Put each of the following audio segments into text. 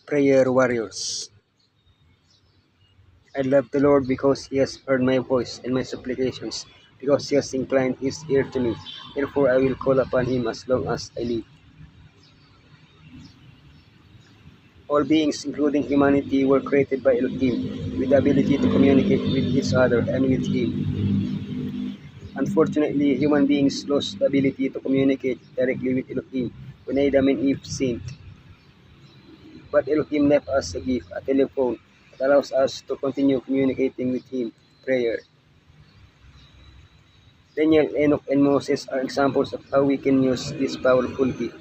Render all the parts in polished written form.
Prayer warriors. I love the Lord because he has heard my voice and my supplications, because he has inclined his ear to me. Therefore I will call upon him as long as I live. All beings, including humanity, were created by Elohim, with the ability to communicate with each other and with him. Unfortunately, human beings lost the ability to communicate directly with Elohim when Adam and Eve sinned. But Elohim left us a gift, a telephone, that allows us to continue communicating with him, prayer. Daniel, Enoch, and Moses are examples of how we can use this powerful gift.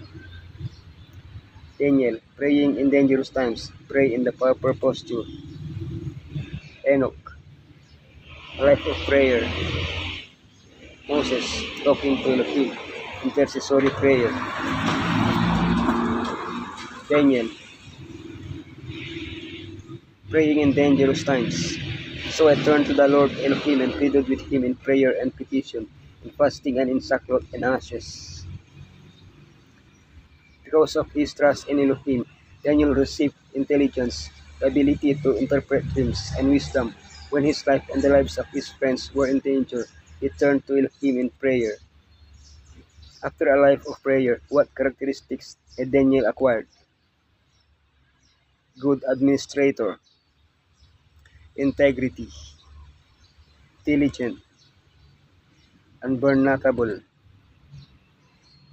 Daniel, praying in dangerous times, pray in the proper posture. Enoch, a life of prayer. Moses, talking to Elohim, intercessory prayer. Daniel, praying in dangerous times. So I turned to the Lord Elohim and pleaded with him in prayer and petition, in fasting and in sackcloth and ashes. Because of his trust in Elohim, Daniel received intelligence, the ability to interpret dreams, and wisdom. When his life and the lives of his friends were in danger, he turned to Elohim in prayer. After a life of prayer, what characteristics had Daniel acquired? Good administrator, integrity, diligent, unburnable,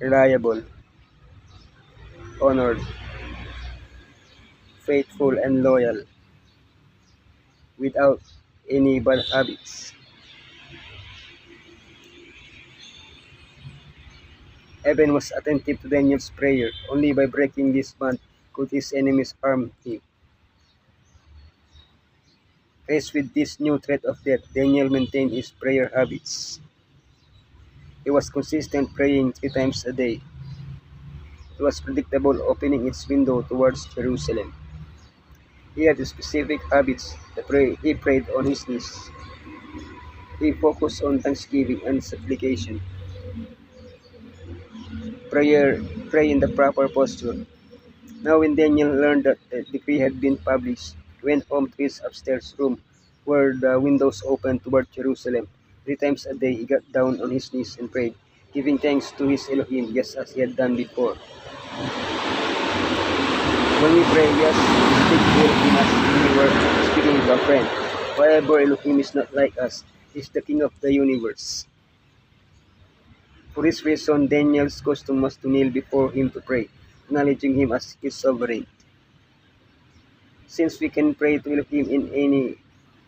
reliable, honored, faithful, and loyal, without any bad habits. Heaven was attentive to Daniel's prayer. Only by breaking this bond could his enemies harm him. Faced with this new threat of death, Daniel maintained his prayer habits. He was consistent, praying 3 times a day. It was predictable, opening its window towards Jerusalem. He had specific habits. He prayed on his knees. He focused on thanksgiving and supplication. Pray in the proper posture. Now when Daniel learned that the decree had been published, he went home to his upstairs room where the windows opened toward Jerusalem. 3 times a day he got down on his knees and prayed, giving thanks to his Elohim just as he had done before. When we pray, yes, we speak to Elohim as if we were speaking to a friend. However, Elohim is not like us. He is the King of the universe. For this reason, Daniel's custom was to kneel before him to pray, acknowledging him as his sovereign. Since we can pray to Elohim in any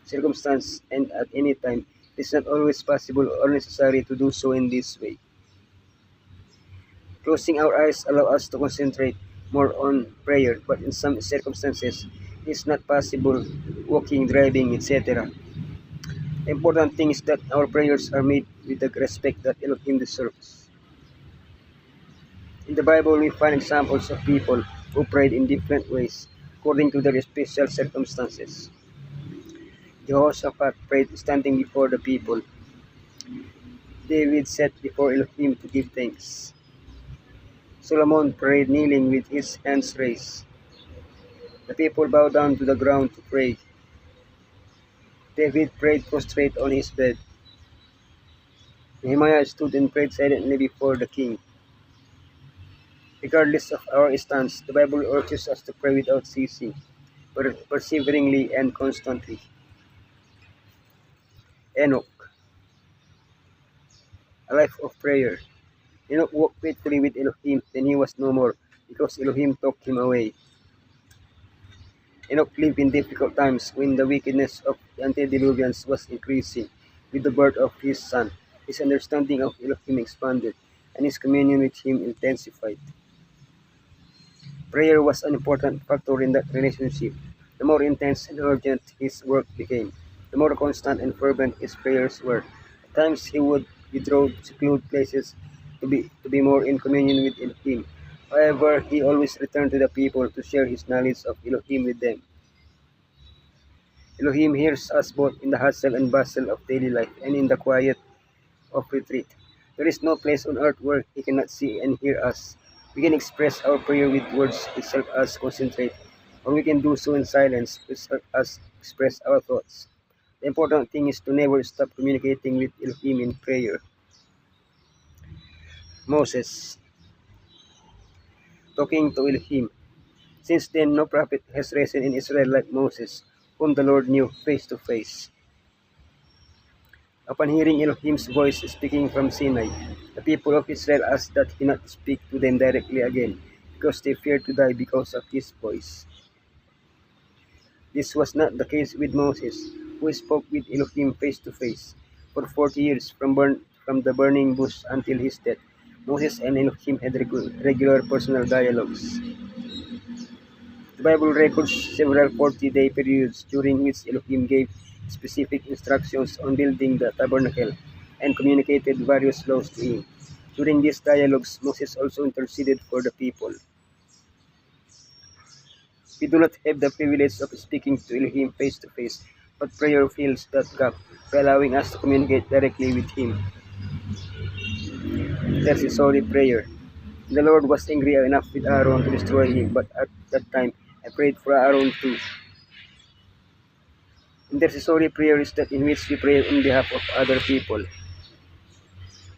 circumstance and at any time, it is not always possible or necessary to do so in this way. Closing our eyes allows us to concentrate more on prayer, but in some circumstances, it is not possible, walking, driving, etc. The important thing is that our prayers are made with the respect that Elohim deserves. In the Bible, we find examples of people who prayed in different ways according to their special circumstances. Jehoshaphat prayed standing before the people. David sat before Elohim to give thanks. Solomon prayed kneeling with his hands raised. The people bowed down to the ground to pray. David prayed prostrate on his bed. Nehemiah stood and prayed silently before the king. Regardless of our stance, the Bible urges us to pray without ceasing, perseveringly and constantly. Enoch, a life of prayer. Enoch walked faithfully with Elohim, then he was no more, because Elohim took him away. Enoch lived in difficult times when the wickedness of the antediluvians was increasing. With the birth of his son, his understanding of Elohim expanded, and his communion with him intensified. Prayer was an important factor in that relationship. The more intense and urgent his work became, the more constant and fervent his prayers were. At times he would withdraw to secluded places to be more in communion with Elohim. However, he always returned to the people to share his knowledge of Elohim with them. Elohim hears us both in the hustle and bustle of daily life and in the quiet of retreat. There is no place on earth where he cannot see and hear us. We can express our prayer with words which help us concentrate or we can do so in silence, which help us express our thoughts. The important thing is to never stop communicating with Elohim in prayer. Moses, talking to Elohim. Since then, no prophet has risen in Israel like Moses, whom the Lord knew face to face. Upon hearing Elohim's voice speaking from Sinai, the people of Israel asked that he not speak to them directly again, because they feared to die because of his voice. This was not the case with Moses, who spoke with Elohim face to face. For 40 years, from the burning bush until his death, Moses and Elohim had regular personal dialogues. The Bible records several 40-day periods during which Elohim gave specific instructions on building the tabernacle and communicated various laws to him. During these dialogues, Moses also interceded for the people. We do not have the privilege of speaking to Elohim face to face, but prayer fills that gap by allowing us to communicate directly with him. Intercessory prayer. The Lord was angry enough with Aaron to destroy him, but at that time I prayed for Aaron too. Intercessory prayer is that in which we pray on behalf of other people.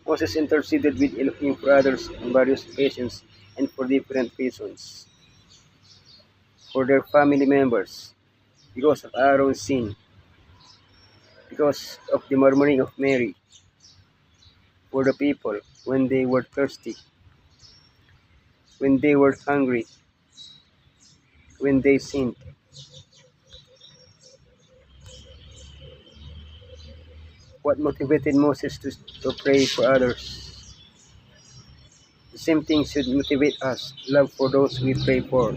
Moses interceded with Elohim for others on various occasions and for different reasons. For their family members, because of Aaron's sin, because of the murmuring of Mary, for the people when they were thirsty, when they were hungry, when they sinned. What motivated Moses to pray for others? The same thing should motivate us, love for those we pray for.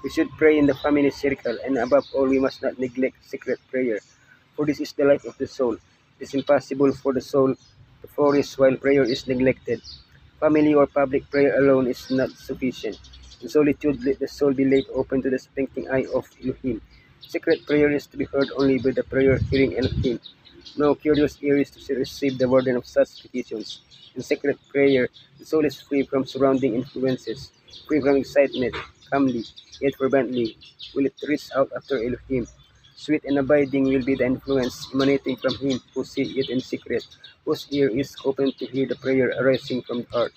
We should pray in the family circle, and above all, we must not neglect secret prayer, for this is the life of the soul. It is impossible for the soul to flourish while prayer is neglected. Family or public prayer alone is not sufficient. In solitude, let the soul be laid open to the spanking eye of Elohim. Secret prayer is to be heard only by the prayer-hearing Elohim. No curious ear is to receive the burden of such petitions. In secret prayer, the soul is free from surrounding influences, free from excitement, calmly, yet fervently, will it reach out after Elohim. Sweet and abiding will be the influence emanating from him who sees it in secret, whose ear is open to hear the prayer arising from the heart.